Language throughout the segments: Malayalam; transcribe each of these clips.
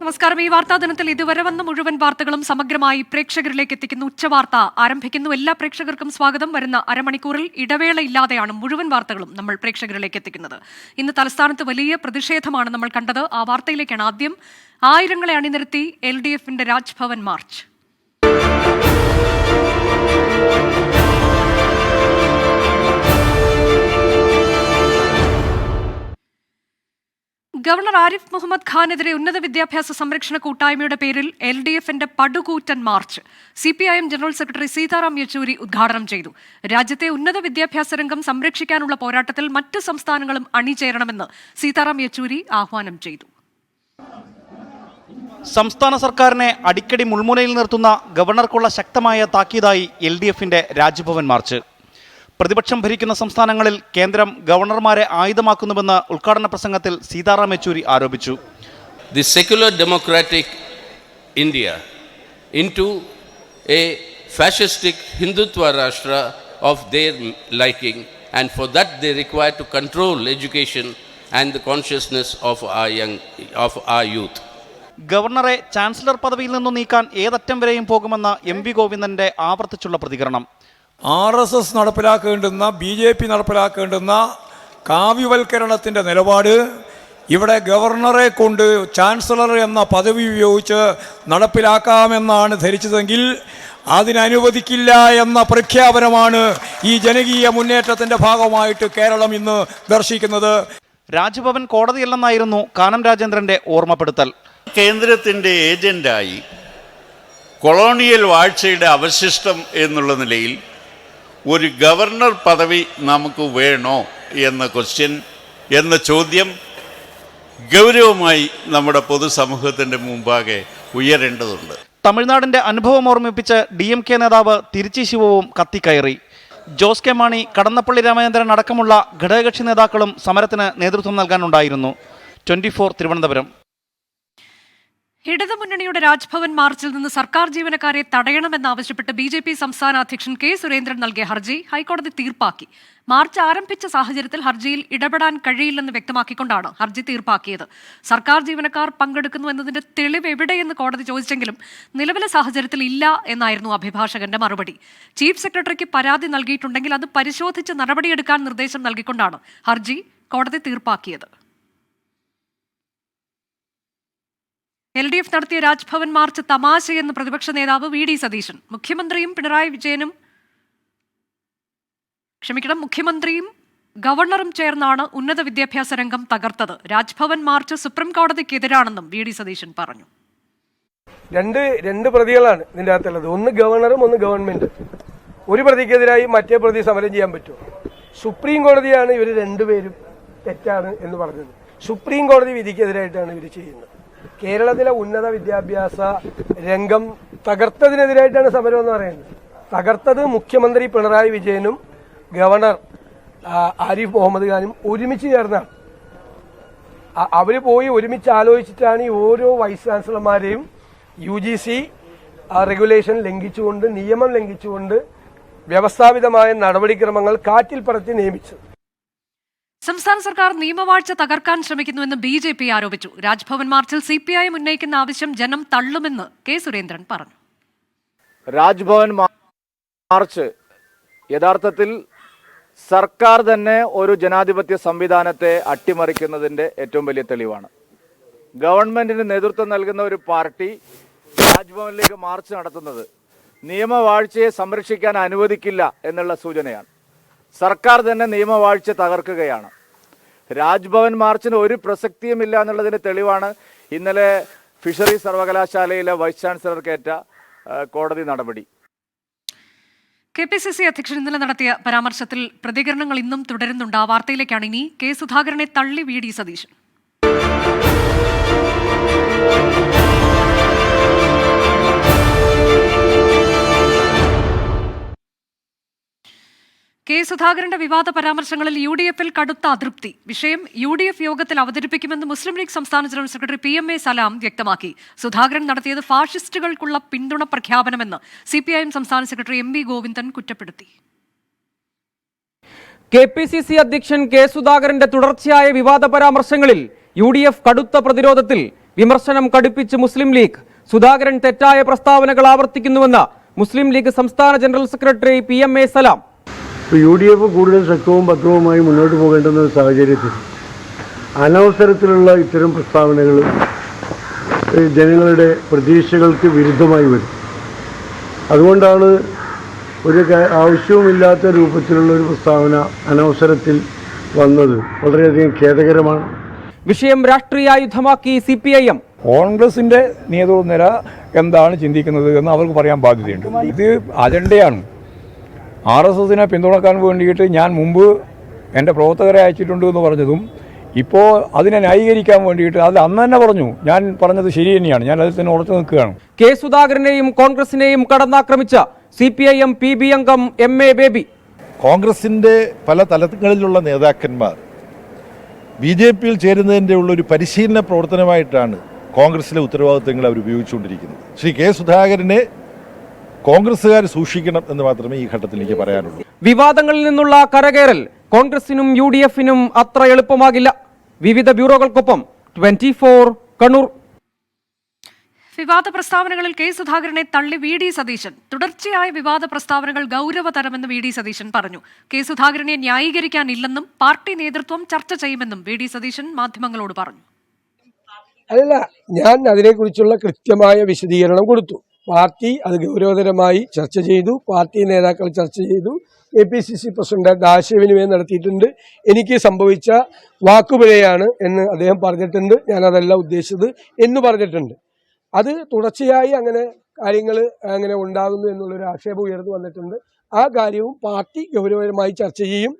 നമസ്കാരം. ഈ വാർത്താ ദിനത്തിൽ ഇതുവരെ വന്ന മുഴുവൻ വാർത്തകളും സമഗ്രമായി പ്രേക്ഷകരിലേക്ക് എത്തിക്കുന്ന ഉച്ചവാർത്ത ആരംഭിക്കുന്നു. എല്ലാ പ്രേക്ഷകർക്കും സ്വാഗതം. വരുന്ന അരമണിക്കൂറിൽ ഇടവേളയില്ലാതെയാണ് മുഴുവൻ വാർത്തകളും നമ്മൾ പ്രേക്ഷകരിലേക്ക് എത്തിക്കുന്നത്. ഇന്ന് തലസ്ഥാനത്ത് വലിയ പ്രതിഷേധമാണ് നമ്മൾ കണ്ടത്. ആ വാർത്തയിലേക്കാണ് ആദ്യം. ആയിരങ്ങളെ അണിനിരത്തി LDFന്റെ രാജ്ഭവൻ മാർച്ച്. ഗവർണർ ആരിഫ് മുഹമ്മദ് ഖാനെതിരെ ഉന്നത വിദ്യാഭ്യാസ സംരക്ഷണ കൂട്ടായ്മയുടെ പേരിൽ LDFന്റെ പടുകൂറ്റൻ march CPIM general secretary Sitaram Yechury ഉദ്ഘാടനം ചെയ്തു. രാജ്യത്തെ ഉന്നത വിദ്യാഭ്യാസ രംഗം സംരക്ഷിക്കാനുള്ള പോരാട്ടത്തിൽ മറ്റ് സംസ്ഥാനങ്ങളും അണിചേരണമെന്ന് സീതാറാം യെച്ചൂരി ആഹ്വാനം ചെയ്തു. സംസ്ഥാന സർക്കാരിനെ അടിക്കടി മുൾമുനയിൽ നിർത്തുന്ന ഗവർണർക്കുള്ള ശക്തമായ താക്കീതായി LDFന്റെ രാജ്ഭവൻ മാർച്ച്. പ്രതിപക്ഷം ഭരിക്കുന്ന സംസ്ഥാനങ്ങളിൽ കേന്ദ്രം ഗവർണർമാരെ ആയുധമാക്കുന്നുവെന്ന് ഉദ്ഘാടന പ്രസംഗത്തിൽ സീതാറാം യെച്ചൂരി ആരോപിച്ചു. The secular democratic India into a fascistic Hindutva Rashtra of their liking, and for that they require to control education and the consciousness of our youth. ഗവർണറെ ചാൻസലർ പദവിയിൽ നിന്നു നീക്കാൻ ഏതറ്റം വരെയും പോകുമെന്ന MV ഗോവിന്ദന്റെ ആവർത്തിച്ചുള്ള പ്രതികരണം. RSS നടപ്പിലാക്കേണ്ടുന്ന BJP നടപ്പിലാക്കേണ്ടുന്ന കാവ്യവൽക്കരണത്തിൻ്റെ നിലപാട് ഇവിടെ ഗവർണറെ കൊണ്ട് ചാൻസലർ എന്ന പദവി ഉപയോഗിച്ച് നടപ്പിലാക്കാമെന്നാണ് ധരിച്ചതെങ്കിൽ അതിനനുവദിക്കില്ല എന്ന പ്രഖ്യാപനമാണ് ഈ ജനകീയ മുന്നേറ്റത്തിൻ്റെ ഭാഗമായിട്ട് കേരളം ഇന്ന് ദർശിക്കുന്നത്. രാജ്ഭവൻ കോടതിയല്ലെന്നായിരുന്നു കാനം രാജേന്ദ്രന്റെ ഓർമ്മപ്പെടുത്തൽ. കേന്ദ്രത്തിൻ്റെ ഏജന്റായി കൊളോണിയൽ വാഴ്ചയുടെ അവശിഷ്ടം എന്നുള്ള നിലയിൽ ഒരു ഗവർണർ പദവി നമുക്ക് വേണോ എന്ന ചോദ്യം ഗൗരവമായി നമ്മുടെ പൊതുസമൂഹത്തിൻ്റെ മുമ്പാകെ ഉയരേണ്ടതുണ്ട്. തമിഴ്നാടിന്റെ അനുഭവം ഓർമ്മിപ്പിച്ച് DMK നേതാവ് തിരുച്ചി ശിവവും കത്തിക്കയറി. ജോസ് കെ മാണി, കടന്നപ്പള്ളി രാമചന്ദ്രൻ അടക്കമുള്ള ഘടകകക്ഷി നേതാക്കളും സമരത്തിന് നേതൃത്വം നൽകാനുണ്ടായിരുന്നു. 24 തിരുവനന്തപുരം. ഇടതുമുന്നണിയുടെ രാജ്ഭവൻ മാർച്ചിൽ നിന്ന് സർക്കാർ ജീവനക്കാരെ തടയണമെന്നാവശ്യപ്പെട്ട് BJP സംസ്ഥാന അധ്യക്ഷൻ K. സുരേന്ദ്രൻ നൽകിയ ഹർജി ഹൈക്കോടതി തീർപ്പാക്കി. മാർച്ച് ആരംഭിച്ച സാഹചര്യത്തിൽ ഹർജിയിൽ ഇടപെടാൻ കഴിയില്ലെന്ന് വ്യക്തമാക്കിക്കൊണ്ടാണ് ഹർജി തീർപ്പാക്കിയത്. സർക്കാർ ജീവനക്കാർ പങ്കെടുക്കുന്നു എന്നതിന്റെ തെളിവ് എവിടെയെന്ന് കോടതി ചോദിച്ചെങ്കിലും നിലവിലെ സാഹചര്യത്തിൽ ഇല്ല എന്നായിരുന്നു അഭിഭാഷകന്റെ മറുപടി. ചീഫ് സെക്രട്ടറിക്ക് പരാതി നൽകിയിട്ടുണ്ടെങ്കിൽ അത് പരിശോധിച്ച് നടപടിയെടുക്കാൻ നിർദ്ദേശം നൽകിക്കൊണ്ടാണ് ഹർജി കോടതി തീർപ്പാക്കിയത്. LDF നടത്തിയ രാജ്ഭവൻ മാർച്ച് തമാശയെന്ന് പ്രതിപക്ഷ നേതാവ് VD സതീശൻ. മുഖ്യമന്ത്രിയും ഗവർണറും ചേർന്നാണ് ഉന്നത വിദ്യാഭ്യാസ രംഗം തകർത്തത്. രാജ്ഭവൻ മാർച്ച് സുപ്രീം കോടതിക്കെതിരാണെന്നും VD സതീശൻ പറഞ്ഞു. രണ്ട് പ്രതികളാണ് ഇതിൻ്റെ അകത്തുള്ളത്. ഒന്ന് ഗവർണറും ഒന്ന് ഗവൺമെന്റ്. ഒരു പ്രതിക്കെതിരായി മറ്റേ പ്രതി സമരം ചെയ്യാൻ പറ്റുമോ? സുപ്രീം കോടതിയാണ് ഇവർ രണ്ടുപേരും തെറ്റാണ് എന്ന് പറഞ്ഞത്. സുപ്രീം കോടതി വിധിക്കെതിരായിട്ടാണ് ഇവർ ചെയ്യുന്നത്. കേരളത്തിലെ ഉന്നത വിദ്യാഭ്യാസ രംഗം തകർത്തതിനെതിരായിട്ടാണ് സമരം എന്ന് പറയുന്നത്. തകർത്തത് മുഖ്യമന്ത്രി പിണറായി വിജയനും ഗവർണർ ആരിഫ് മുഹമ്മദ് ഖാനും ഒരുമിച്ച് ചേർന്നാണ്. അവര് പോയി ഒരുമിച്ച് ആലോചിച്ചിട്ടാണ് ഈ ഓരോ വൈസ് ചാൻസലർമാരെയും UGC റെഗുലേഷൻ ലംഘിച്ചുകൊണ്ട്, നിയമം ലംഘിച്ചുകൊണ്ട് വ്യവസ്ഥാപിതമായ നടപടിക്രമങ്ങൾ കാറ്റിൽ പറത്തി നിയമിച്ചത്. സംസ്ഥാന സർക്കാർ നിയമവാഴ്ച തകർക്കാൻ ശ്രമിക്കുന്നുവെന്ന് BJP ആരോപിച്ചു. രാജ്ഭവൻ മാർച്ചിൽ CPIM ഉന്നയിക്കുന്ന ആവശ്യം ജനം തള്ളുമെന്ന് K. സുരേന്ദ്രൻ പറഞ്ഞു. രാജ്ഭവൻ മാർച്ച് യഥാർത്ഥത്തിൽ സർക്കാർ തന്നെ ഒരു ജനാധിപത്യ സംവിധാനത്തെ അട്ടിമറിക്കുന്നതിൻ്റെ ഏറ്റവും വലിയ തെളിവാണ്. ഗവൺമെന്റിന് നേതൃത്വം നൽകുന്ന ഒരു പാർട്ടി രാജ്ഭവനിലേക്ക് മാർച്ച് നടത്തുന്നത് നിയമവാഴ്ചയെ സംരക്ഷിക്കാൻ അനുവദിക്കില്ല എന്നുള്ള സൂചനയാണ്. സർക്കാർ തന്നെ നിയമവാഴ്ച തകർക്കുകയാണ്. രാജ്ഭവൻ മാർച്ചിന് ഒരു പ്രസക്തിയുമില്ല എന്നുള്ളതിന് തെളിവാണ് ഇന്നലെ ഫിഷറീസ് സർവകലാശാലയിലെ വൈസ് ചാൻസലർക്കേറ്റ കോടതി നടപടി. KPCC അധ്യക്ഷൻ ഇന്നലെ നടത്തിയ പരാമർശത്തിൽ പ്രതികരണങ്ങൾ ഇന്നും തുടരുന്നുണ്ട്. ആ വാർത്തയിലേക്കാണ് ഇനി. K. സുധാകരനെ തള്ളി VD സതീശൻ. K. സുധാകരന്റെ വിവാദ പരാമർശങ്ങളിൽ UDF-ൽ കടുത്ത അതൃപ്തി. വിഷയം UDF യോഗത്തിൽ അവതരിപ്പിക്കുമെന്ന് മുസ്ലിം ലീഗ് സംസ്ഥാന ജനറൽ സെക്രട്ടറി PMA സലാം വ്യക്തമാക്കി. സുധാകരൻ നടത്തിയത് ഫാഷിസ്റ്റുകൾക്കുള്ള പിന്തുണ പ്രഖ്യാപനമെന്ന് CPIM സംസ്ഥാന സെക്രട്ടറി MV ഗോവിന്ദൻ കുറ്റപ്പെടുത്തി. KPCC അധ്യക്ഷൻ K. സുധാകരന്റെ തുടർച്ചയായ വിവാദ പരാമർശങ്ങളിൽ UDF കടുത്ത പ്രതിരോധത്തിൽ. വിമർശനം കടുപ്പിച്ച് മുസ്ലിം ലീഗ്. സുധാകരൻ തെറ്റായ പ്രസ്താവനകൾ ആവർത്തിക്കുന്നുവെന്ന് മുസ്ലിം ലീഗ് സംസ്ഥാന ജനറൽ സെക്രട്ടറി PMA സലാം. UDF കൂടുതൽ ശക്തവും പക്വവുമായി മുന്നോട്ട് പോകേണ്ടുന്ന ഒരു സാഹചര്യത്തിൽ അനവസരത്തിലുള്ള ഇത്തരം പ്രസ്താവനകൾ ജനങ്ങളുടെ പ്രതീക്ഷകൾക്ക് വിരുദ്ധമായി വരും. അതുകൊണ്ടാണ് ഒരു ആവശ്യവുമില്ലാത്ത രൂപത്തിലുള്ള ഒരു പ്രസ്താവന അനവസരത്തിൽ വന്നത്. വളരെയധികം ഖേദകരമാണ്. വിഷയം രാഷ്ട്രീയായുധമാക്കി CPIM. കോൺഗ്രസിൻ്റെ നേതൃനിര എന്താണ് ചിന്തിക്കുന്നത് എന്ന് അവർക്ക് പറയാൻ ബാധ്യതയുണ്ട്. ഇത് അജണ്ടയാണ്. RSSനെ പിന്തുണക്കാൻ വേണ്ടിയിട്ട് ഞാൻ മുമ്പ് എൻ്റെ പ്രവർത്തകരെ അയച്ചിട്ടുണ്ട് എന്ന് പറഞ്ഞതും ഇപ്പോൾ അതിനെ ന്യായീകരിക്കാൻ വേണ്ടിയിട്ട് അത് അന്ന് തന്നെ പറഞ്ഞു. ഞാൻ പറഞ്ഞത് ശരി തന്നെയാണ്. ഞാൻ അതിൽ തന്നെ ഉറച്ചു നിൽക്കുകയാണ്. K. സുധാകരനെയും കോൺഗ്രസിനെയും കടന്നാക്രമിച്ച CPIM PB അംഗം MA ബേബി. കോൺഗ്രസിൻ്റെ പല തലങ്ങളിലുള്ള നേതാക്കന്മാർ BJPയിൽ ചേരുന്നതിൻ്റെ ഉള്ളൊരു പരിശീലന പ്രവർത്തനമായിട്ടാണ് കോൺഗ്രസിലെ ഉത്തരവാദിത്തങ്ങൾ അവർ ഉപയോഗിച്ചുകൊണ്ടിരിക്കുന്നത്. ശ്രീ K. സുധാകരനെ കോൺഗ്രസ്സുകാർ സൂക്ഷിക്കണം എന്ന് മാത്രമേ ഈ ഘട്ടത്തിൽ എനിക്ക് പറയാനുള്ളൂ. വിവാദങ്ങളിൽ നിന്നുള്ള കരകയറൽ കോൺഗ്രസിനും UDFനും അത്ര എളുപ്പമാകില്ല. വിവിധ ബ്യൂറോകൾക്കൊപ്പം 24 കണ്ണൂർ. വിവാദ പ്രസ്താവനകളിൽ K. സുധാകരനെ തള്ളി VD സതീശൻ. തുടർച്ചയായ വിവാദ പ്രസ്താവനകൾ ഗൗരവതരമെന്ന് VD സതീശൻ പറഞ്ഞു. K. സുധാകരനെ ന്യായീകരിക്കാനില്ലെന്നും പാർട്ടി നേതൃത്വം ചർച്ച ചെയ്യുമെന്നും VD സതീശൻ മാധ്യമങ്ങളോട് പറഞ്ഞു. അല്ല, ഞാൻ അതിനെക്കുറിച്ചുള്ള കൃത്യമായ വിശദീകരണം കൊടുത്തു. പാർട്ടി അത് ഗൗരവതരമായി ചർച്ച ചെയ്തു. പാർട്ടി നേതാക്കൾ ചർച്ച ചെയ്തു. APCC പ്രസിഡന്റ് ആശയവിനിമയം നടത്തിയിട്ടുണ്ട്. എനിക്ക് സംഭവിച്ച വാക്കുപിഴയാണ് എന്ന് അദ്ദേഹം പറഞ്ഞിട്ടുണ്ട്. ഞാനതല്ല ഉദ്ദേശിച്ചത് എന്ന് പറഞ്ഞിട്ടുണ്ട്. അത് തുടർച്ചയായി അങ്ങനെ കാര്യങ്ങൾ അങ്ങനെ ഉണ്ടാകുന്നു എന്നുള്ളൊരു ആക്ഷേപം ഉയർന്നു വന്നിട്ടുണ്ട്. ആ കാര്യവും പാർട്ടി ഗൗരവമായി ചർച്ച ചെയ്യും.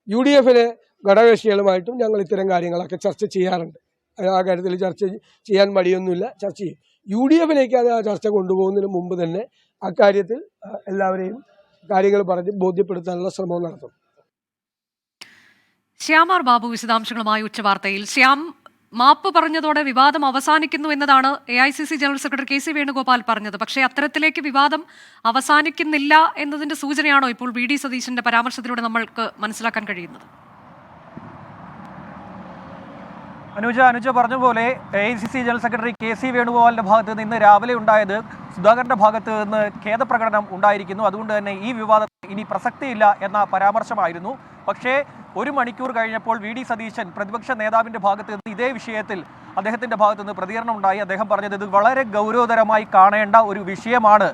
UDFലെ ഘടകകക്ഷികളുമായിട്ടും ഞങ്ങൾ ഇത്തരം കാര്യങ്ങളൊക്കെ ചർച്ച ചെയ്യാറുണ്ട്. ആ കാര്യത്തിൽ ചർച്ച ചെയ്യാൻ മടിയൊന്നുമില്ല, ചർച്ച ചെയ്യും. UDFലേക്ക് അത് ആ ചർച്ച കൊണ്ടുപോകുന്നതിന് മുമ്പ് തന്നെ അക്കാര്യത്തിൽ എല്ലാവരെയും കാര്യങ്ങൾ പറഞ്ഞ് ബോധ്യപ്പെടുത്താനുള്ള ശ്രമം നടത്തും. ശ്യാമാർ ബാബു വിശദാംശങ്ങളുമായി ഉച്ചവാർത്തയിൽ. ശ്യാം, മാപ്പ് പറഞ്ഞതോടെ വിവാദം അവസാനിക്കുന്നു എന്നതാണ് AICC general secretary KC Venugopal പറഞ്ഞത്. പക്ഷേ അത്തരത്തിലേക്ക് വിവാദം അവസാനിക്കുന്നില്ല എന്നതിന്റെ സൂചനയാണോ ഇപ്പോൾ VD സതീശന്റെ പരാമർശത്തിലൂടെ നമ്മൾക്ക് മനസ്സിലാക്കാൻ കഴിയുന്നത്? അനുജ പറഞ്ഞ പോലെ AICC ജനറൽ സെക്രട്ടറി KC വേണുഗോപാലിന്റെ ഭാഗത്ത് നിന്ന് ഇന്ന് രാവിലെ ഉണ്ടായത് സുധാകരന്റെ ഭാഗത്ത് നിന്ന് ഖേദപ്രകടനം ഉണ്ടായിരിക്കുന്നു. അതുകൊണ്ട് തന്നെ ഈ വിവാദത്തിൽ ഇനി പ്രസക്തിയില്ല എന്ന പരാമർശമായിരുന്നു. പക്ഷേ ഒരു മണിക്കൂർ കഴിഞ്ഞപ്പോൾ VD സതീശൻ പ്രതിപക്ഷ നേതാവിന്റെ ഭാഗത്ത് നിന്ന് ഇതേ വിഷയത്തിൽ അദ്ദേഹത്തിന്റെ ഭാഗത്ത് നിന്ന് പ്രതികരണം ഉണ്ടായി. അദ്ദേഹം പറഞ്ഞത് ഇത് വളരെ ഗൗരവതരമായി കാണേണ്ട ഒരു വിഷയമാണ്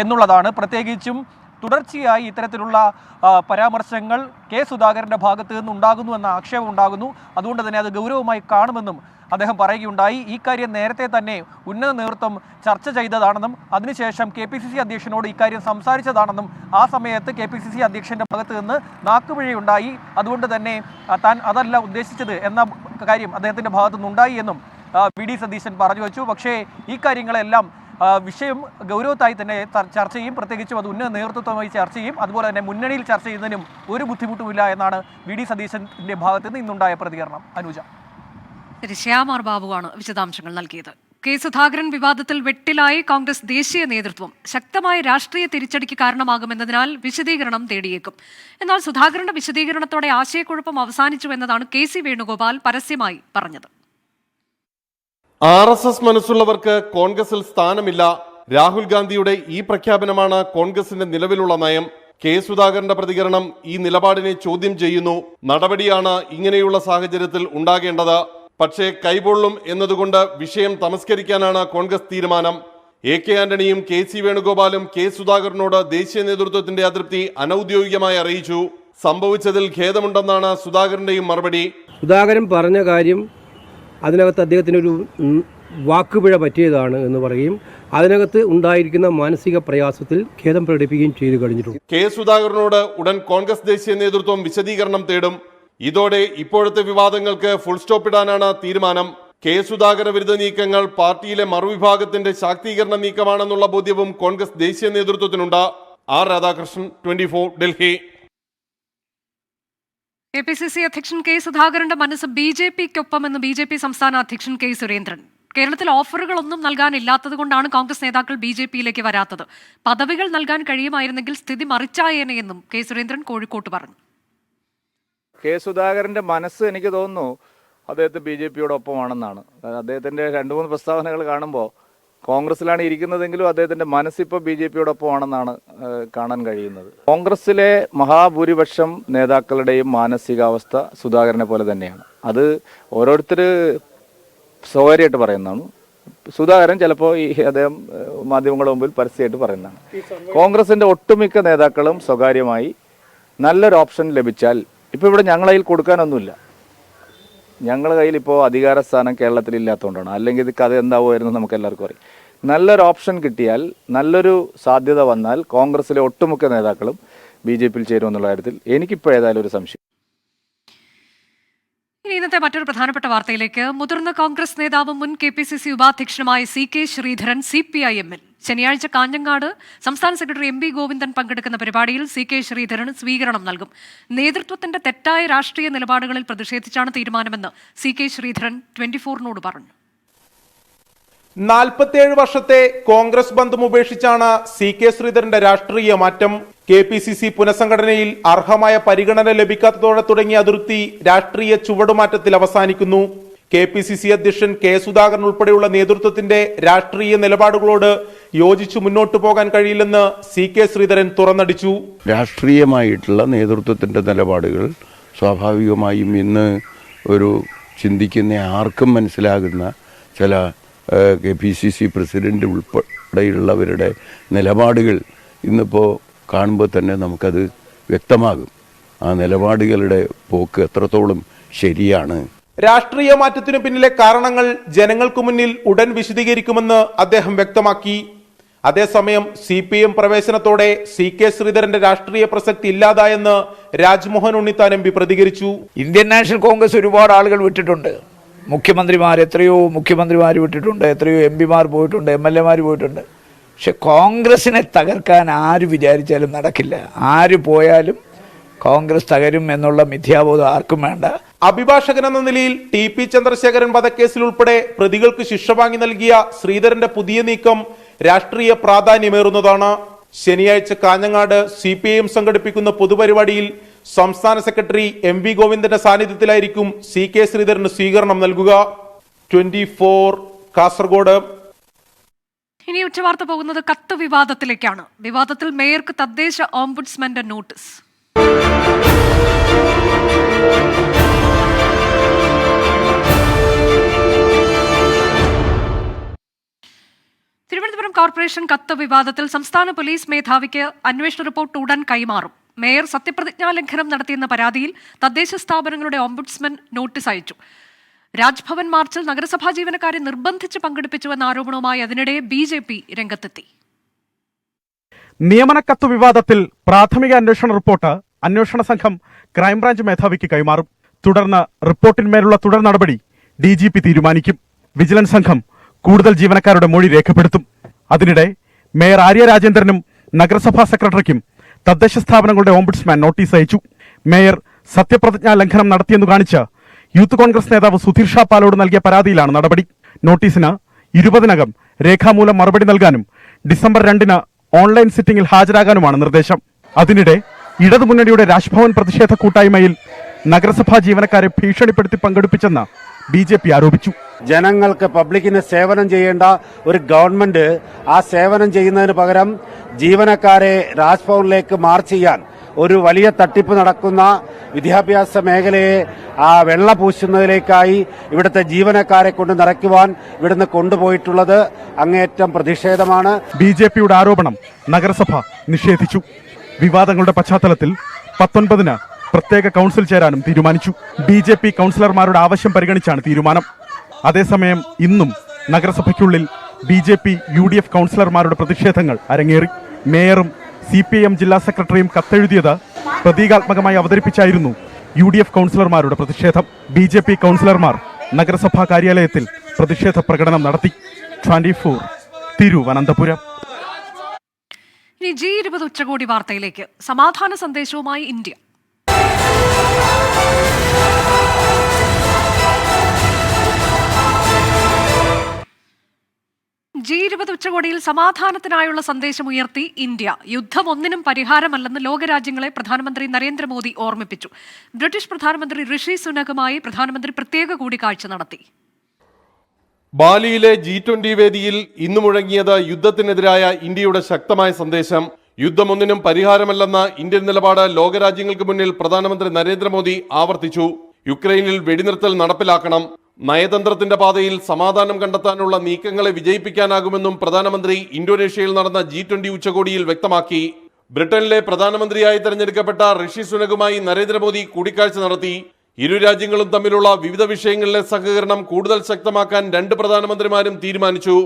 എന്നുള്ളതാണ്. പ്രത്യേകിച്ചും തുടർച്ചയായി ഇത്തരത്തിലുള്ള പരാമർശങ്ങൾ K. സുധാകരന്റെ ഭാഗത്ത് നിന്ന് ഉണ്ടാകുന്നു എന്ന ആക്ഷേപം ഉണ്ടാകുന്നു. അതുകൊണ്ട് തന്നെ അത് ഗൗരവമായി കാണുമെന്നും അദ്ദേഹം പറയുകയുണ്ടായി. ഈ കാര്യം നേരത്തെ തന്നെ ഉന്നത നേതൃത്വം ചർച്ച ചെയ്തതാണെന്നും അതിനുശേഷം KPCC അധ്യക്ഷനോട് ഇക്കാര്യം സംസാരിച്ചതാണെന്നും ആ സമയത്ത് KPCC അധ്യക്ഷന്റെ ഭാഗത്ത് നിന്ന് നാക്കുപിഴയുണ്ടായി. അതുകൊണ്ട് തന്നെ താൻ അതല്ല ഉദ്ദേശിച്ചത് എന്ന കാര്യം അദ്ദേഹത്തിന്റെ ഭാഗത്തു നിന്നുണ്ടായി എന്നും VD സതീശൻ പറഞ്ഞു വെച്ചു. പക്ഷേ ഈ കാര്യങ്ങളെല്ലാം വിഷയം ഗൗരവത്തായി തന്നെ ചർച്ച ചെയ്യും. പ്രത്യേകിച്ചും അത് ഉന്നത നേതൃത്വവുമായി ചർച്ച ചെയ്യും. അതുപോലെ തന്നെ മുന്നണിയിൽ ചർച്ച ചെയ്യുന്നതിനും ഒരു ബുദ്ധിമുട്ടുമില്ല എന്നാണ് VD സതീശന്റെ ഭാഗത്ത് നിന്ന് ഇന്നുണ്ടായ പ്രതികരണം. അനുജ. ശ്യാമാർ ബാബുവാണ് വിശദാംശങ്ങൾ നൽകിയത്. K. സുധാകരൻ വിവാദത്തിൽ വെട്ടിലായി കോൺഗ്രസ് ദേശീയ നേതൃത്വം. ശക്തമായ രാഷ്ട്രീയ തിരിച്ചടിക്ക് കാരണമാകുമെന്നതിനാൽ വിശദീകരണം തേടിയേക്കും. എന്നാൽ സുധാകരന്റെ വിശദീകരണത്തോടെ ആശയക്കുഴപ്പം അവസാനിച്ചു എന്നതാണ് KC വേണുഗോപാൽ പരസ്യമായി പറഞ്ഞത്. RSS മനസ്സുള്ളവർക്ക് കോൺഗ്രസിൽ സ്ഥാനമില്ല. രാഹുൽ ഗാന്ധിയുടെ ഈ പ്രഖ്യാപനമാണ് കോൺഗ്രസിന്റെ നിലവിലുള്ള നയം. K. സുധാകരന്റെ പ്രതികരണം ഈ നിലപാടിനെ ചോദ്യം ചെയ്യുന്നു. നടപടിയാണ് ഇങ്ങനെയുള്ള സാഹചര്യത്തിൽ ഉണ്ടാകേണ്ടത്. പക്ഷേ കൈപൊള്ളും എന്നതുകൊണ്ട് വിഷയം തമസ്കരിക്കാനാണ് കോൺഗ്രസ് തീരുമാനം. AK ആന്റണിയും KC വേണുഗോപാലും K. സുധാകരനോട് ദേശീയ നേതൃത്വത്തിന്റെ അതൃപ്തി അനൌദ്യോഗികമായി അറിയിച്ചു. സംഭവിച്ചതിൽ ഖേദമുണ്ടെന്നാണ് സുധാകരന്റെയും മറുപടി. സുധാകരൻ പറഞ്ഞ കാര്യം അതിനകത്ത് അദ്ദേഹത്തിനൊരു വാക്കുപിഴ പറ്റിയതാണ് എന്ന് പറയുകയും അതിനകത്ത് ഉണ്ടായിരിക്കുന്ന മാനസിക പ്രയാസത്തിൽ ഖേദം പ്രകടിപ്പിക്കുകയും ചെയ്തു കഴിഞ്ഞിട്ടുണ്ട്. K. സുധാകരനോട് ഉടൻ കോൺഗ്രസ് ദേശീയ നേതൃത്വം വിശദീകരണം തേടും. ഇതോടെ ഇപ്പോഴത്തെ വിവാദങ്ങൾക്ക് ഫുൾ സ്റ്റോപ്പ് ഇടാനാണ് തീരുമാനം. K. സുധാകര വിരുദ്ധ നീക്കങ്ങൾ പാർട്ടിയിലെ മറുവിഭാഗത്തിന്റെ ശാക്തീകരണ നീക്കമാണെന്നുള്ള ബോധ്യവും കോൺഗ്രസ് ദേശീയ നേതൃത്വത്തിനുണ്ട്. R. രാധാകൃഷ്ണൻ, 24, ഡൽഹി. APCC അധ്യക്ഷൻ K. സുധാകരന്റെ മനസ്സ് BJPക്കൊപ്പമെന്ന് BJP സംസ്ഥാന അധ്യക്ഷൻ K. സുരേന്ദ്രൻ. കേരളത്തിൽ ഓഫറുകളൊന്നും നൽകാനില്ലാത്തതുകൊണ്ടാണ് കോൺഗ്രസ് നേതാക്കൾ BJPയിലേക്ക് വരാത്തത്. പദവികൾ നൽകാൻ കഴിയുമായിരുന്നെങ്കിൽ സ്ഥിതി മറിച്ചായേനെയെന്നും K. സുരേന്ദ്രൻ കോഴിക്കോട്ട് പറഞ്ഞു. K. സുധാകരന്റെ മനസ്സ് എനിക്ക് തോന്നുന്നു അദ്ദേഹത്തെ BJP-യോടൊപ്പമാണെന്നാണ്. അദ്ദേഹത്തിൻ്റെ 2-3 പ്രസ്താവനകൾ കാണുമ്പോൾ കോൺഗ്രസ്സിലാണ് ഇരിക്കുന്നതെങ്കിലും അദ്ദേഹത്തിൻ്റെ മനസ്സിപ്പോൾ BJP-യോടൊപ്പമാണെന്നാണ് കാണാൻ കഴിയുന്നത്. കോൺഗ്രസ്സിലെ മഹാഭൂരിപക്ഷം നേതാക്കളുടെയും മാനസികാവസ്ഥ സുധാകരനെ പോലെ തന്നെയാണ്. അത് ഓരോരുത്തർ സ്വകാര്യമായിട്ട് പറയുന്നതാണ്. സുധാകരൻ ചിലപ്പോൾ അദ്ദേഹം മാധ്യമങ്ങളുടെ മുമ്പിൽ പരസ്യമായിട്ട് പറയുന്നതാണ്. കോൺഗ്രസിൻ്റെ ഒട്ടുമിക്ക നേതാക്കളും സ്വകാര്യമായി നല്ലൊരു ഓപ്ഷൻ ലഭിച്ചാൽ, ഇപ്പോൾ ഇവിടെ ഞങ്ങളുടെ കയ്യിൽ കൊടുക്കാനൊന്നുമില്ല, ഞങ്ങളുടെ കയ്യിൽ ഇപ്പോൾ അധികാര സ്ഥാനം കേരളത്തിലില്ലാത്തതുകൊണ്ടാണ്. അല്ലെങ്കിൽ ഇത് കഥ എന്താവുമായിരുന്നു നമുക്ക് എല്ലാവർക്കും അറിയാം. നല്ലൊരു ഓപ്ഷൻ കിട്ടിയാൽ, നല്ലൊരു സാധ്യത വന്നാൽ കോൺഗ്രസിലെ ഒട്ടുമിക്ക നേതാക്കളും BJP-യിൽ ചേരുമെന്നുള്ള കാര്യത്തിൽ എനിക്കിപ്പോൾ ഏതായാലും ഒരു സംശയം. ഇനി ഇന്നത്തെ മറ്റൊരു പ്രധാനപ്പെട്ട വാർത്തയിലേക്ക്. മുതിർന്ന കോൺഗ്രസ് നേതാവും മുൻ KPCC ഉപാധ്യക്ഷനുമായ CK ശ്രീധരൻ CPIM-ൽ ശനിയാഴ്ച കാഞ്ഞങ്ങാട് സംസ്ഥാന സെക്രട്ടറി MB ഗോവിന്ദൻ പങ്കെടുക്കുന്ന പരിപാടിയിൽ CK ശ്രീധരൻ സ്വീകരണം നൽകും. നേതൃത്വത്തിന്റെ തെറ്റായ രാഷ്ട്രീയ നിലപാടുകളിൽ പ്രതിഷേധിച്ചാണ് തീരുമാനമെന്ന് CK ശ്രീധരൻ 24-നോട് പറഞ്ഞു. 47 വർഷത്തെ കോൺഗ്രസ് ബന്ധം ഉപേക്ഷിച്ചാണ് CK ശ്രീധരന്റെ രാഷ്ട്രീയ മാറ്റം. KPCC പുനഃസംഘടനയിൽ അർഹമായ പരിഗണന ലഭിക്കാത്തതോടെ തുടങ്ങിയ അതിർത്തി രാഷ്ട്രീയ ചുവടുമാറ്റത്തിൽ അവസാനിക്കുന്നു. KPCC അധ്യക്ഷൻ K സുധാകരൻ ഉൾപ്പെടെയുള്ള നേതൃത്വത്തിന്റെ രാഷ്ട്രീയ നിലപാടുകളോട് യോജിച്ചു മുന്നോട്ടു പോകാൻ കഴിയില്ലെന്ന് CK ശ്രീധരൻ തുറന്നടിച്ചു. രാഷ്ട്രീയമായിട്ടുള്ള നേതൃത്വത്തിന്റെ നിലപാടുകൾ സ്വാഭാവികമായും ഇന്ന് ഒരു ചിന്തിക്കുന്ന ആർക്കും മനസ്സിലാകുന്ന ചില KPCC പ്രസിഡന്റ് ഉൾപ്പെടെയുള്ളവരുടെ നിലപാടുകൾ ഇന്നിപ്പോൾ കാണുമ്പോൾ തന്നെ നമുക്കത് വ്യക്തമാകും. ആ നിലപാടുകളുടെ പോക്ക് എത്രത്തോളം ശരിയാണ്. രാഷ്ട്രീയ മാറ്റത്തിനു പിന്നിലെ കാരണങ്ങൾ ജനങ്ങൾക്ക് മുന്നിൽ ഉടൻ വിശദീകരിക്കുമെന്ന് അദ്ദേഹം വ്യക്തമാക്കി. അതേസമയം CPM പ്രവേശനത്തോടെ CK ശ്രീധരന്റെ രാഷ്ട്രീയ പ്രസക്തി ഇല്ലാതായെന്ന് രാജ്മോഹൻ ഉണ്ണിത്താൻ MP പ്രതികരിച്ചു. ഇന്ത്യൻ നാഷണൽ കോൺഗ്രസ് ഒരുപാട് ആളുകൾ വിട്ടിട്ടുണ്ട്. എത്രയോ മുഖ്യമന്ത്രിമാർ വിട്ടിട്ടുണ്ട്, എത്രയോ MP-മാർ പോയിട്ടുണ്ട്, MLA-മാർ പോയിട്ടുണ്ട്. പക്ഷെ കോൺഗ്രസിനെ തകർക്കാൻ ആര് വിചാരിച്ചാലും നടക്കില്ല. ആര് പോയാലും കോൺഗ്രസ് തകരും എന്നുള്ള മിഥ്യാബോധം ആർക്കും വേണ്ട. അഭിഭാഷകൻ എന്ന നിലയിൽ TP ചന്ദ്രശേഖരൻ വധക്കേസിൽ ഉൾപ്പെടെ പ്രതികൾക്ക് ശിക്ഷ വാങ്ങി നൽകിയ ശ്രീധരന്റെ പുതിയ നീക്കം രാഷ്ട്രീയ പ്രാധാന്യമേറുന്നതാണ്. ശനിയാഴ്ച കാഞ്ഞങ്ങാട് CPIM സംഘടിപ്പിക്കുന്ന പൊതുപരിപാടിയിൽ സംസ്ഥാന സെക്രട്ടറി MV ഗോവിന്ദന്റെ സാന്നിധ്യത്തിലായിരിക്കും CK ശ്രീധരന് സ്വീകരണം നൽകുക. 24 കാസർഗോഡ്. ഇനി ഉച്ചവാർത്ത പോകുന്നത് കത്ത് വിവാദത്തിലേക്കാണ്. വിവാദത്തിൽ മേയർക്ക് തദ്ദേശ ഓംബുഡ്സ്മാന്റെ നോട്ടീസ്. തിരുവനന്തപുരം കോർപ്പറേഷൻ കത്ത് വിവാദത്തിൽ സംസ്ഥാന പോലീസ് മേധാവിക്ക് അന്വേഷണ റിപ്പോർട്ട് ഉടൻ കൈമാറും. മേയർ സത്യപ്രതിജ്ഞാ ലംഘനം നടത്തിയെന്ന പരാതിയിൽ തദ്ദേശ സ്ഥാപനങ്ങളുടെ ഓംബുഡ്സ്മാൻ നോട്ടീസ് അയച്ചു. രാജ്ഭവൻ മാർച്ചിൽ നഗരസഭാ ജീവനക്കാരെ നിർബന്ധിച്ച് പങ്കെടുപ്പിച്ചുവെന്ന ആരോപണവുമായി അതിനിടെ BJP രംഗത്തെത്തി. നിയമനക്കത്ത് വിവാദത്തിൽ പ്രാഥമിക അന്വേഷണ റിപ്പോർട്ട് അന്വേഷണ സംഘം ക്രൈംബ്രാഞ്ച് മേധാവിക്ക് കൈമാറും. തുടർന്ന് റിപ്പോർട്ടിന്മേലുള്ള തുടർ നടപടി DGP തീരുമാനിക്കും. വിജിലൻസ് സംഘം കൂടുതൽ ജീവനക്കാരുടെ മൊഴി രേഖപ്പെടുത്തും. അതിനിടെ മേയർ ആര്യ രാജേന്ദ്രനും നഗരസഭാ സെക്രട്ടറിക്കും തദ്ദേശ സ്ഥാപനങ്ങളുടെ ഓംബുഡ്സ്മാൻ നോട്ടീസ് അയച്ചു. മേയർ സത്യപ്രതിജ്ഞാ ലംഘനം നടത്തിയെന്നു കാണിച്ച് യൂത്ത് കോൺഗ്രസ് നേതാവ് സുധീർ ഷാ പാലോട് നൽകിയ പരാതിയിലാണ് നടപടി. നോട്ടീസിന് 20-നകം രേഖാമൂലം മറുപടി നൽകാനും ഡിസംബർ 2-ന് ഓൺലൈൻ സിറ്റിംഗിൽ ഹാജരാകാനുമാണ് നിർദ്ദേശം. അതിനിടെ ഇടതുമുന്നണിയുടെ രാജ്ഭവൻ പ്രതിഷേധ കൂട്ടായ്മയിൽ നഗരസഭാ ജീവനക്കാരെ ഭീഷണിപ്പെടുത്തി പങ്കെടുപ്പിച്ചെന്ന് BJP ആരോപിച്ചു. ജനങ്ങൾക്ക് പബ്ലിക്കിന് സേവനം ചെയ്യേണ്ട ഒരു ഗവൺമെന്റ് ആ സേവനം ചെയ്യുന്നതിന് പകരം ജീവനക്കാരെ രാജ്ഭവനിലേക്ക് മാർച്ച് ചെയ്യാൻ ഒരു വലിയ തട്ടിപ്പ് നടക്കുന്ന വിദ്യാഭ്യാസ മേഖലയെ വെള്ള പൂശുന്നതിലേക്കായി ഇവിടുത്തെ ജീവനക്കാരെ കൊണ്ട് നിറയ്ക്കുവാൻ ഇവിടുന്ന് കൊണ്ടുപോയിട്ടുള്ളത് അങ്ങേയറ്റം പ്രതിഷേധമാണ്. BJPയുടെ ആരോപണം നഗരസഭ നിഷേധിച്ചു. വിവാദങ്ങളുടെ പശ്ചാത്തലത്തിൽ 19-ന് പ്രത്യേക കൗൺസിൽ ചേരാനും തീരുമാനിച്ചു. BJP കൗൺസിലർമാരുടെ ആവശ്യം പരിഗണിച്ചാണ് തീരുമാനം. അതേസമയം ഇന്നും നഗരസഭയ്ക്കുള്ളിൽ BJP UDF കൗൺസിലർമാരുടെ പ്രതിഷേധങ്ങൾ അരങ്ങേറി. മേയറും CPIM ജില്ലാ സെക്രട്ടറിയും കത്തെഴുതിയത് പ്രതീകാത്മകമായി അവതരിപ്പിച്ചായിരുന്നു UDF കൗൺസിലർമാരുടെ പ്രതിഷേധം. BJP കൗൺസിലർമാർ നഗരസഭാ കാര്യാലയത്തിൽ പ്രതിഷേധ പ്രകടനം നടത്തി. 24 തിരുവനന്തപുരം. ഇനി G20 ഉച്ചകോടി വാർത്തയിലേക്ക്. സമാധാന സന്ദേശവുമായി ഇന്ത്യ. G20 ഉച്ചകോടിയിൽ സമാധാനത്തിനായുള്ള സന്ദേശം ഉയർത്തി ഇന്ത്യ. യുദ്ധം ഒന്നിനും പരിഹാരമല്ലെന്ന് ലോകരാജ്യങ്ങളെ പ്രധാനമന്ത്രി നരേന്ദ്രമോദി ഓർമ്മിപ്പിച്ചു. ബ്രിട്ടീഷ് പ്രധാനമന്ത്രി ഋഷി സുനകുമായി പ്രധാനമന്ത്രി പ്രത്യേക കൂടിക്കാഴ്ച നടത്തി. ബാലിയിലെ G20 വേദിയിൽ ഇന്നു മുഴങ്ങിയത് യുദ്ധത്തിനെതിരായ ഇന്ത്യയുടെ ശക്തമായ സന്ദേശം. യുദ്ധമൊന്നിനും പരിഹാരമല്ലെന്ന ഇന്ത്യൻ നിലപാട് ലോകരാജ്യങ്ങൾക്ക് മുന്നിൽ പ്രധാനമന്ത്രി നരേന്ദ്രമോദി ആവർത്തിച്ചു. യുക്രൈനിൽ വെടിനിർത്തൽ നടപ്പിലാക്കണം, നയതന്ത്രത്തിന്റെ പാതയിൽ സമാധാനം കണ്ടെത്താനുള്ള നീക്കങ്ങളെ വിജയിപ്പിക്കാനാകുമെന്നും പ്രധാനമന്ത്രി ഇന്തോനേഷ്യയിൽ നടന്ന G20 ഉച്ചകോടിയിൽ വ്യക്തമാക്കി. ബ്രിട്ടനിലെ പ്രധാനമന്ത്രിയായി തെരഞ്ഞെടുക്കപ്പെട്ട ഋഷി സുനകുമായി നരേന്ദ്രമോദി കൂടിക്കാഴ്ച നടത്തി. ഇരു രാജ്യങ്ങളും തമ്മിലുള്ള വിവിധ വിഷയങ്ങളിലെ സഹകരണം കൂടുതൽ ശക്തമാക്കാൻ രണ്ട് പ്രധാനമന്ത്രിമാരും തീരുമാനിച്ചു.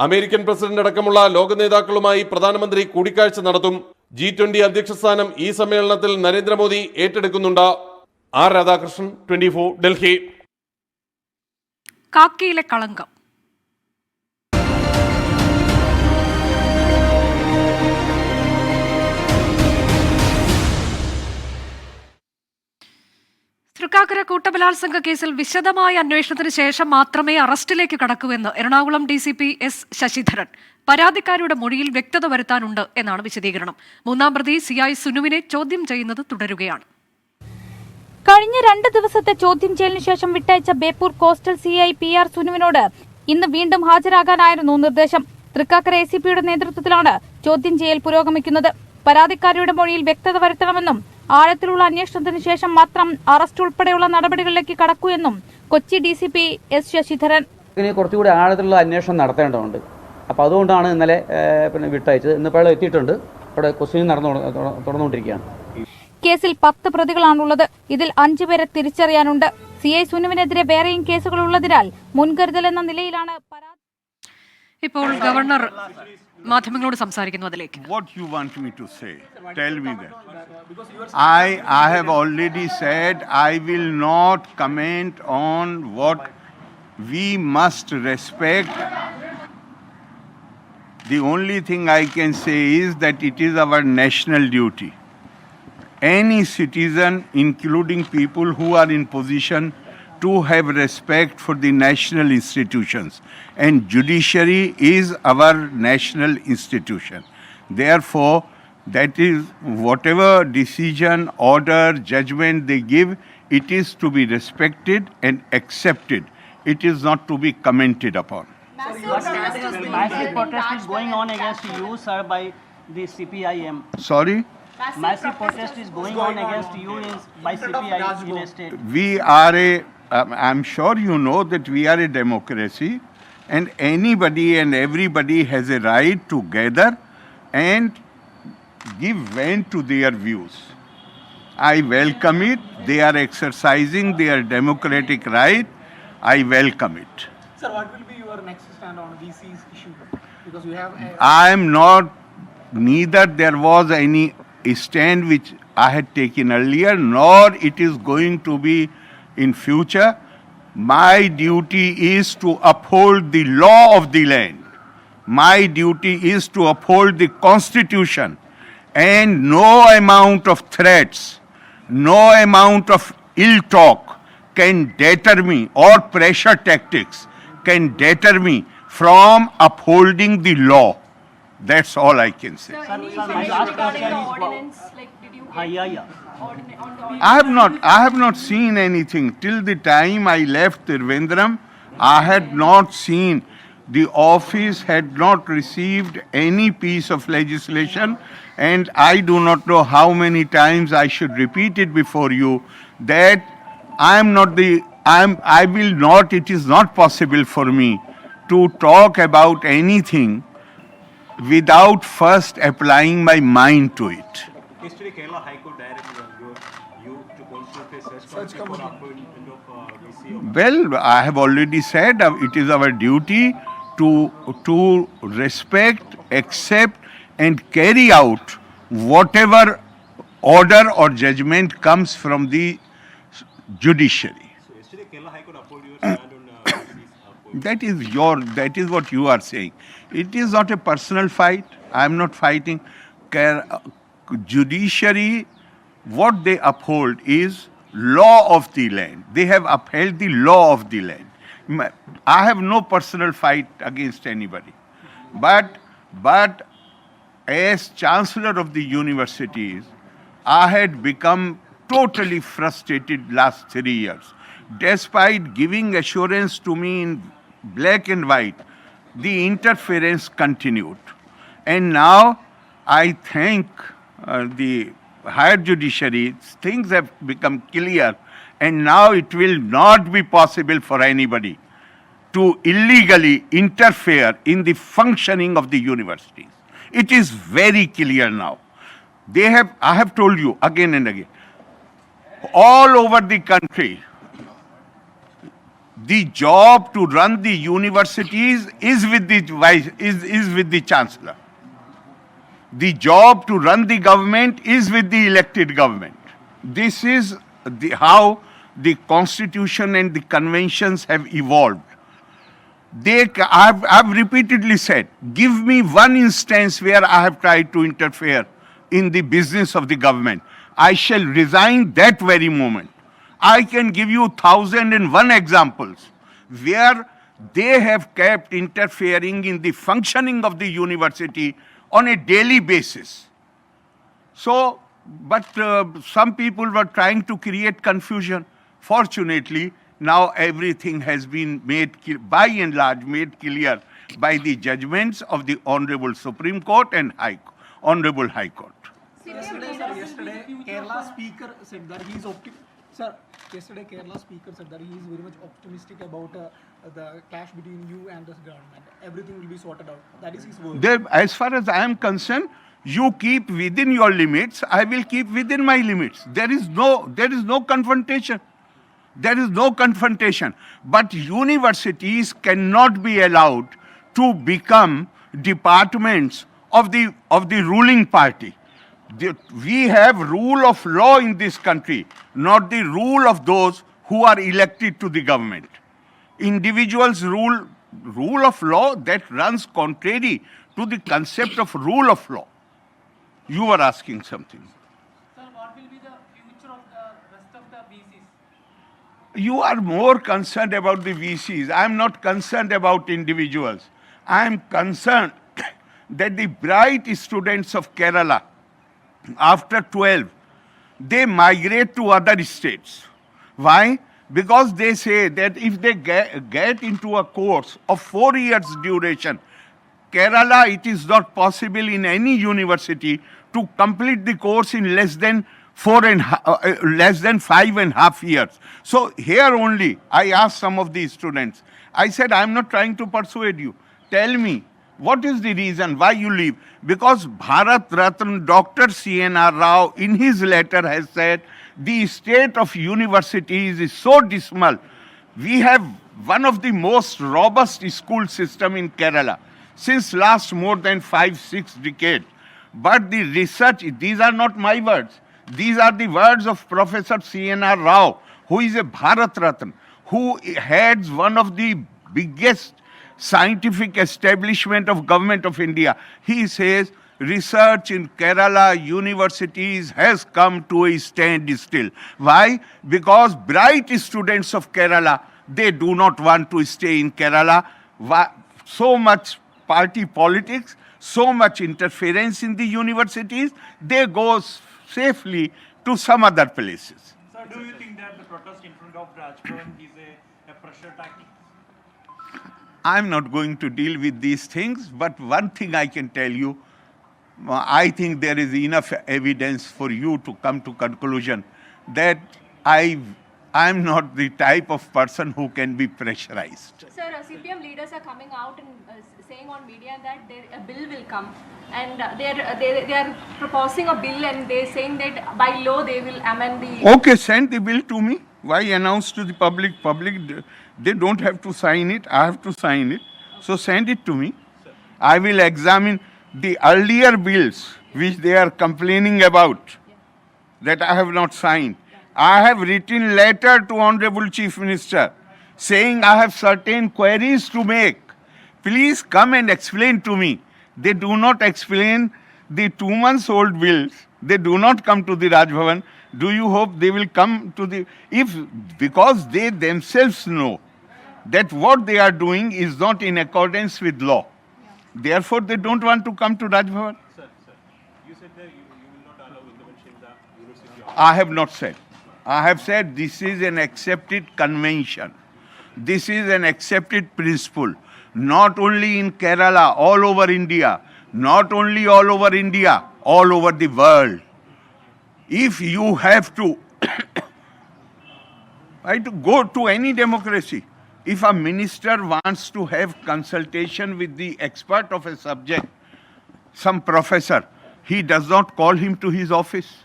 അമേരിക്കൻ പ്രസിഡന്റ് അടക്കമുള്ള ലോക നേതാക്കളുമായി പ്രധാനമന്ത്രി കൂടിക്കാഴ്ച നടത്തും. G20 അധ്യക്ഷ സ്ഥാനം ഈ സമ്മേളനത്തിൽ നരേന്ദ്രമോദി ഏറ്റെടുക്കുന്നുണ്ട്. ആർ രാധാകൃഷ്ണൻ, 24, ഡൽഹി. കാക്കിയിലെ കളങ്കം. തൃക്കാക്കര കൂട്ടബലാത്സംഗ കേസിൽ വിശദമായ അന്വേഷണത്തിന് ശേഷം മാത്രമേ അറസ്റ്റിലേക്ക് കടക്കൂവെന്ന് എറണാകുളം DCP S ശശിധരൻ. പരാതിക്കാരുടെ മൊഴിയിൽ വ്യക്തത വരുത്താനുണ്ട് എന്നാണ് വിശദീകരണം. മൂന്നാം പ്രതി CI സുനുവിനെ ചോദ്യം ചെയ്യുന്നത് തുടരുകയാണ്. കഴിഞ്ഞ 2 ദിവസത്തെ ചോദ്യം ചെയ്യലിന് ശേഷം വിട്ടയച്ച ബേപ്പൂർ കോസ്റ്റൽ CI PR സുനുവിനോട് ഇന്ന് വീണ്ടും ഹാജരാകാനായിരുന്നു നിർദ്ദേശം. തൃക്കാക്കര ACPയുടെ നേതൃത്വത്തിലാണ് ചോദ്യം ചെയ്യൽ പുരോഗമിക്കുന്നത്. പരാതിക്കാരുടെ മൊഴിയിൽ വ്യക്തത വരുത്തണമെന്നും ആഴത്തിലുള്ള അന്വേഷണത്തിന് ശേഷം മാത്രം അറസ്റ്റ് ഉൾപ്പെടെയുള്ള നടപടികളിലേക്ക് കടക്കൂ എന്നും കൊച്ചി DCP S ശശിധരൻ. കുറച്ചുകൂടി ആഴത്തിലുള്ള അന്വേഷണം നടത്തേണ്ടതുണ്ട്. അപ്പോൾ അതുകൊണ്ടാണ് ഇന്നലെ വിട്ടയച്ചത്. ഇന്നിപ്പോൾ എത്തിയിട്ടുണ്ട്. അവിടെ ക്വസ്റ്റ്യൻ തുടർന്നുകൊണ്ടിരിക്കുകയാണ്. കേസിൽ 10 പ്രതികളാണുള്ളത്. ഇതിൽ 5 പേരെ തിരിച്ചറിയാനുണ്ട്. CI സുനുവിനെതിരെ വേറെയും കേസുകൾ ഉള്ളതിനാൽ മുൻകരുതൽ എന്ന നിലയിലാണ് പരാതി. ഇപ്പോൾ ഗവർണർ മാധ്യമങ്ങളോട് സംസാരിക്കുന്നു. അതിലേക്ക്. What you want me to say? Tell me that. I have already said I will not comment on what we must respect. The only thing I can say is that it is our national duty. Any citizen, including people who are in position to have respect for the national institutions, and judiciary is our national institution. Therefore, that is whatever decision, order, judgment they give, it is to be respected and accepted. It is not to be commented upon. Massive protest is going on against you, sir, by the CPIM. Sorry? Massive protest is going on against you by CPIM in a state. We are I'm sure you know that we are a democracy, and anybody and everybody has a right to gather and give vent to their views. I welcome it. They are exercising their democratic right. I welcome it. Sir, what will be your next stand on VC's issue? Because you have neither there was any stand which I had taken earlier, nor it is going to be in future. My duty is to uphold the law of the land. My duty is to uphold the constitution, and no amount of threats, no amount of ill talk can deter me, or pressure tactics can deter me from upholding the law. That's all I can say. I have not seen anything. Till the time I left Trivandrum, I had not seen, the office had not received any piece of legislation, and I do not know how many times I should repeat it before you, that it is not possible for me to talk about anything without first applying my mind to it. Yesterday, Kerala High Court directed you to constitute a search committee for appointment of VC. Well, I have already said it is our duty to respect, accept, and carry out whatever order or judgment comes from the judiciary. So yesterday, Kerala High Court uphold your stand on That is what you are saying. It is not a personal fight. I am not fighting. Judiciary, what they uphold is law of the land. They have upheld the law of the land. I have no personal fight against anybody. But as Chancellor of the universities, I had become totally frustrated last 3 years. Despite giving assurance to me in black and white, the interference continued. And now I thank the higher judiciary, things have become clear, and now it will not be possible for anybody to illegally interfere in the functioning of the universities. It is very clear now. I have told you again and again, all over the country, the job to run the universities is with the chancellor. The job to run the government is with the elected government. This is how the constitution and the conventions have evolved. I've repeatedly said, give me one instance where I have tried to interfere in the business of the government. I shall resign that very moment. I can give you 1,001 examples where they have kept interfering in the functioning of the university on a daily basis. So, but some people were trying to create confusion. Fortunately, now everything has been made, by and large, made clear by the judgments of the Honorable Supreme Court and Honorable High Court. Yesterday, Kerala speaker said that he is Sir, yesterday Kerala speaker said that he is very much optimistic about the clash between you and the government. Everything will be sorted out. That is his word. As far as I am concerned, you keep within your limits, I will keep within my limits. There is no confrontation. There is no confrontation. But universities cannot be allowed to become departments of the ruling party. We have rule of law in this country, not the rule of those who are elected to the government. Individuals rule of law that runs contrary to the concept of rule of law. You were asking something. Sir, what will be the future of the rest of the VCs? You are more concerned about the VCs. I am not concerned about individuals. I am concerned that the bright students of Kerala, after 12, they migrate to other states. Why? Because they say that if they get into a course of 4 years duration, Kerala, it is not possible in any university to complete the course in less than 5.5 years. So here only, I asked some of these students, I said, I am not trying to persuade you. Tell me, what is the reason why you leave? Because Bharat Ratna Dr. C.N.R. Rao in his letter has said, the state of universities is so dismal. We have one of the most robust school system in Kerala since last more than 5-6 decades. But the research, these are not my words. These are the words of Professor C.N.R. Rao, who is a Bharat Ratna, who heads one of the biggest scientific establishment of government of India. He says research in Kerala universities has come to a standstill. Why? Because bright students of Kerala, they do not want to stay in Kerala. So much party politics, so much interference in the universities, they go safely to some other places. Sir, do you think that the protest in front of Rajbhavan is a pressure tactic? I'm not going to deal with these things, but one thing I can tell you, I think there is enough evidence for you to come to conclusion that I'm not the type of person who can be pressurized. Sir, CPM leaders are coming out and saying on media that a bill will come, and they are proposing a bill, and they're saying that by law they will amend the... Okay, send the bill to me. Why announce to the public? They don't have to sign it. I have to sign it. So send it to me. I will examine the earlier bills which they are complaining about that I have not signed. I have written letter to Honorable Chief Minister saying I have certain queries to make. Please come and explain to me. They do not explain the 2-month-old bills. They do not come to the Raj Bhavan. Do you hope they will come to the... Because they themselves know that what they are doing is not in accordance with law. Therefore, they don't want to come to Raj Bhavan. Sir, you said that you will not allow intervention in the university. I have not said. I have said this is an accepted convention. This is an accepted principle. Not only in Kerala, all over India. Not only all over India, all over the world. If you have to, right, to go to any democracy, if a minister wants to have consultation with the expert of a subject, some professor, he does not call him to his office.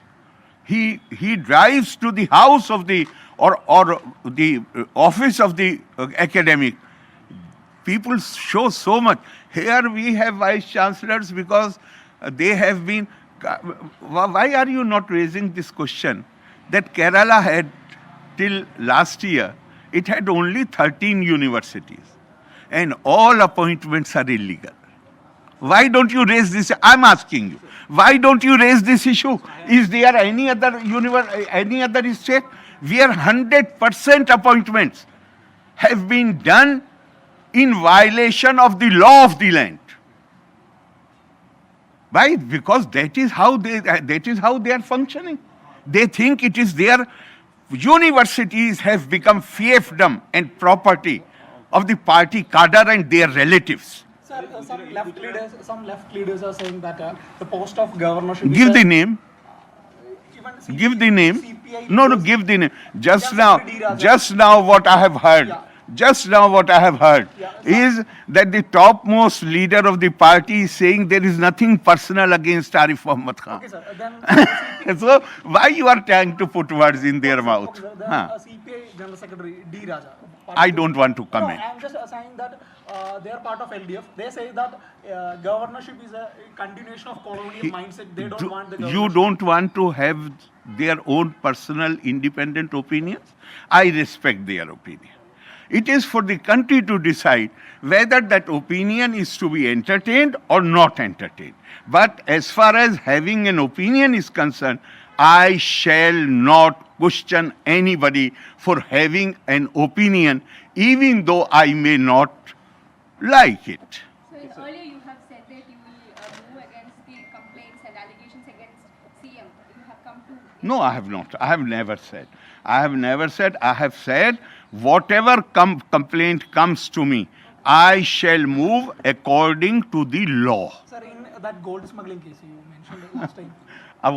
He drives to the house of the or the office of the academic. People show so much. Here we have vice chancellors because they have been. Why are you not raising this question that Kerala had till last year? It had only 13 universities, and all appointments are illegal. Why don't you raise this? I'm asking you. Why don't you raise this issue? Is there any other any other state where 100% appointments have been done in violation of the law of the land? Why? Because that is how they are functioning. They think it is their universities have become fiefdom and property of the party cadre and their relatives. Sir, some left leaders are saying that the post of governor should Give the name. Give the name. No, give the name. Just now what I have heard. Just now what I have heard is that the topmost leader of the party is saying there is nothing personal against Arif Muhammad Khan. Okay, sir. Then So why you are trying to put words in their mouth? Okay, sir. Then CPI General Secretary D. Raja. I don't want to comment. No, I am just saying that they are part of LDF. They say that governorship is a continuation of colonial mindset. They don't want the governorship. You don't want to have their own personal independent opinions? I respect their opinion. It is for the country to decide whether that opinion is to be entertained or not entertained. But as far as having an opinion is concerned, I shall not question anybody for having an opinion, even though I may not like it. So earlier you have said that you will move against the complaints and allegations against CM. You have come to... No, I have not. I have never said. I have never said. I have said whatever complaint comes to me, I shall move according to the law. Sir, in that gold smuggling case you mentioned last time.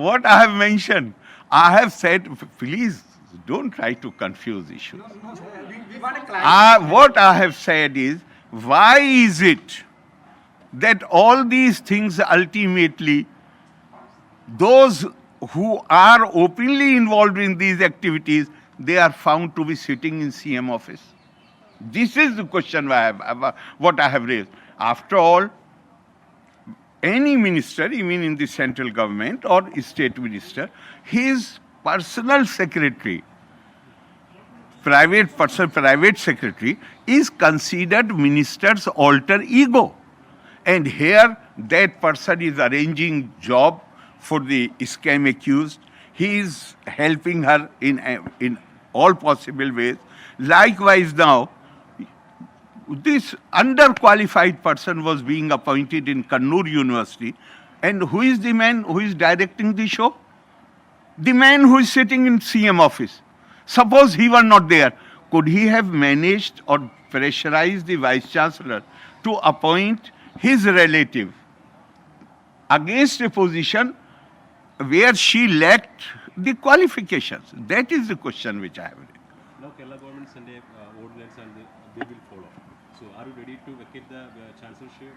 What I have mentioned, I have said, please don't try to confuse issues. No, sir. We want a clarity. What I have said is, why is it that all these things ultimately, those who are openly involved in these activities, they are found to be sitting in CM office? This is the question what I have raised. After all, any minister, even in the central government or state minister, his personal secretary, private secretary is considered minister's alter ego. And here that person is arranging job for the scam accused. He is helping her in all possible ways. Likewise now, this underqualified person was being appointed in Kannur University. And who is the man who is directing the show? The man who is sitting in CM office. Suppose he were not there, could he have managed or pressurized the vice chancellor to appoint his relative against a position where she lacked the qualifications? That is the question which I have raised. Now Kerala government send a ordinance and they will follow. So are you ready to vacate the chancellorship?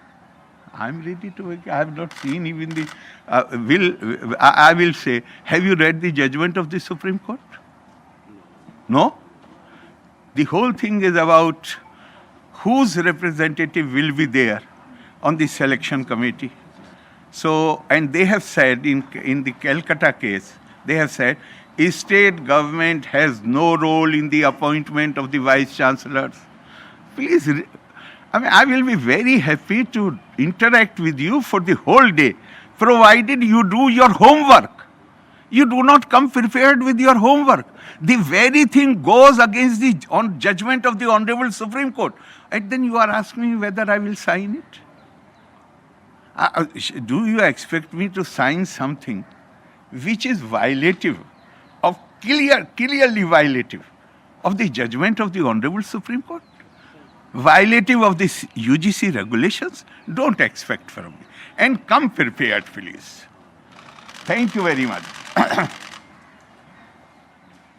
I am ready to vacate. I have not seen even the I will say, have you read the judgment of the Supreme Court? No? The whole thing is about whose representative will be there on the selection committee. So, and they have said in the Calcutta case, they have said, state government has no role in the appointment of the vice chancellors. Please, I will be very happy to interact with you for the whole day, provided you do your homework. You do not come prepared with your homework. The very thing goes against the judgment of the Honorable Supreme Court. And then you are asking me whether I will sign it. Do you expect me to sign something which is violative of clearly violative of the judgment of the Honorable Supreme Court? Violative of this UGC regulations? Don't expect from me. And come prepared, please. Thank you very much.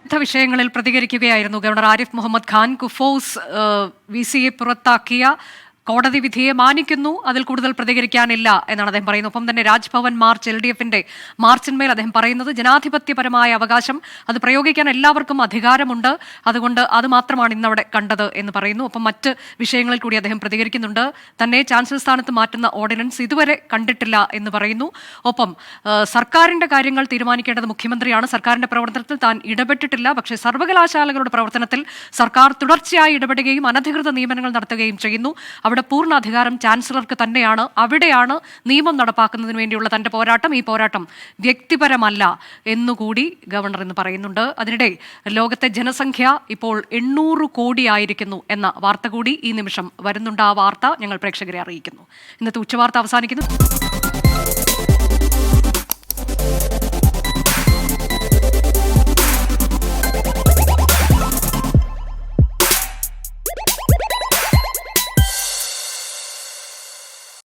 വിവിധ വിഷയങ്ങളിൽ പ്രതികരിക്കുകയായിരുന്നു ഗവർണർ ആരിഫ് മുഹമ്മദ് ഖാൻ. കുഫോസ് VCയെ പുറത്താക്കിയ കോടതി വിധിയെ മാനിക്കുന്നു, അതിൽ കൂടുതൽ പ്രതികരിക്കാനില്ല എന്നാണ് അദ്ദേഹം പറയുന്നത്. ഒപ്പം തന്നെ രാജ്ഭവൻ മാർച്ച്, LDFന്റെ മാർച്ചിന്മേൽ അദ്ദേഹം പറയുന്നത് ജനാധിപത്യപരമായ അവകാശം അത് പ്രയോഗിക്കാൻ എല്ലാവർക്കും അധികാരമുണ്ട്, അതുകൊണ്ട് അത് മാത്രമാണ് ഇന്നവിടെ കണ്ടത് എന്ന് പറയുന്നു. ഒപ്പം മറ്റ് വിഷയങ്ങളിൽ കൂടി അദ്ദേഹം പ്രതികരിക്കുന്നുണ്ട്. തന്നെ ചാൻസലർ സ്ഥാനത്ത് മാറ്റുന്ന ഓർഡിനൻസ് ഇതുവരെ കണ്ടിട്ടില്ല എന്ന് പറയുന്നു. ഒപ്പം സർക്കാരിന്റെ കാര്യങ്ങൾ തീരുമാനിക്കേണ്ടത് മുഖ്യമന്ത്രിയാണ്, സർക്കാരിന്റെ പ്രവർത്തനത്തിൽ താൻ ഇടപെട്ടിട്ടില്ല, പക്ഷേ സർവകലാശാലകളുടെ പ്രവർത്തനത്തിൽ സർക്കാർ തുടർച്ചയായി ഇടപെടുകയും അനധികൃത നിയമനങ്ങൾ നടത്തുകയും ചെയ്യുന്നു. അവിടെ പൂർണ്ണ അധികാരം ചാൻസലർക്ക് തന്നെയാണ്. അവിടെയാണ് നിയമം നടപ്പാക്കുന്നതിന് വേണ്ടിയുള്ള തന്റെ പോരാട്ടം. ഈ പോരാട്ടം വ്യക്തിപരമല്ല എന്നുകൂടി ഗവർണർ എന്ന് പറയുന്നുണ്ട്. അതിനിടെ ലോകത്തെ ജനസംഖ്യ ഇപ്പോൾ 800 കോടിയായിരിക്കുന്നു എന്ന വാർത്ത കൂടി ഈ നിമിഷം വരുന്നുണ്ട്. ആ വാർത്ത ഞങ്ങൾ പ്രേക്ഷകരെ അറിയിക്കുന്നു. ഇന്നത്തെ ഉച്ചവാർത്ത അവസാനിക്കുന്നു.